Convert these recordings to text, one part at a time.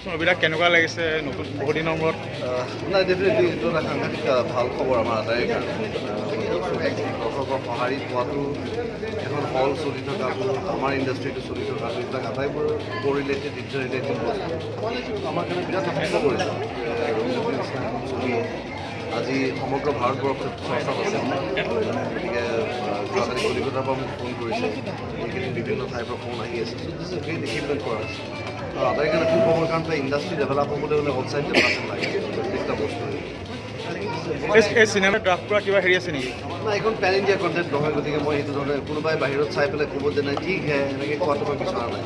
কওকচোন অভিলাষ কেনেকুৱা লাগিছে নতুন বহুত দিনৰ মূৰত নাই ডেফিনেটলি এইটো এটা সাংঘাতিক ভাল খবৰ আমাৰ আটাইৰে কাৰণে দৰ্শকৰ সঁহাৰি পোৱাটো এখন হল চলি থকাটো আমাৰ ইণ্ডাষ্ট্ৰিটো চলি থকাটো এইবিলাক আটাইবোৰ কৰিলেটেড ইণ্টাৰৰিলেটেড বস্তু আমাৰ কাৰণে বিৰাট সহায় কৰিছে ছবি আজি সমগ্ৰ ভাৰতবৰ্ষত চৰ্চাত আছে গতিকে যোৱাকালি কলিকতাৰ পৰা মোক ফোন কৰিছে এইকেইদিন বিভিন্ন ঠাইৰ পৰা ফোন আহি আছে so' this is very achievement for us আটাইৰ কাৰণে খুব খবৰ কাৰণ ইণ্ডাষ্ট্ৰি ডেভেলপ হ'বলৈ হ'লে আউটছাইড ডেভেলপমেণ্ট লাগে প্ৰত্যেকটা বস্তু এই চিনেমাত ড্ৰাফ্ট কৰা কিবা হেৰি আছে নেকি নাই এইখন পেন ইণ্ডিয়া কণ্টেণ্ট নহয় গতিকে মই সেইটো ধৰণে কোনোবাই বাহিৰত চাই পেলাই ক'ব যে নাই ঠিক হে এনেকৈ কোৱাটো মই বিচৰা নাই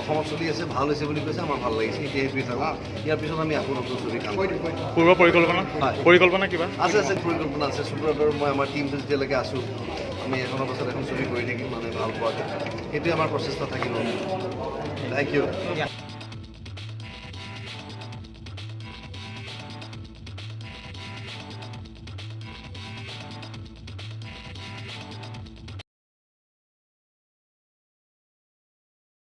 অসমত চলি আছে ভাল হৈছে বুলি কৈছে আমাৰ ভাল লাগিছে এতিয়া সেইটোৱে থাকোঁ ইয়াৰ পিছত আমি আকৌ নতুন ছবি কাম কৰিম পূৰ্ব পৰিকল্পনা কিবা আছে পৰিকল্পনা আছে শুক্ৰবাৰ মই আমাৰ টিমটো যেতিয়ালৈকে আছোঁ আমি এখনৰ পাছত এখন ছবি কৰি থাকিম মানে ভাল পোৱাকৈ সেইটোৱে আমাৰ প্ৰচেষ্টা থাকিব থেংক ইউ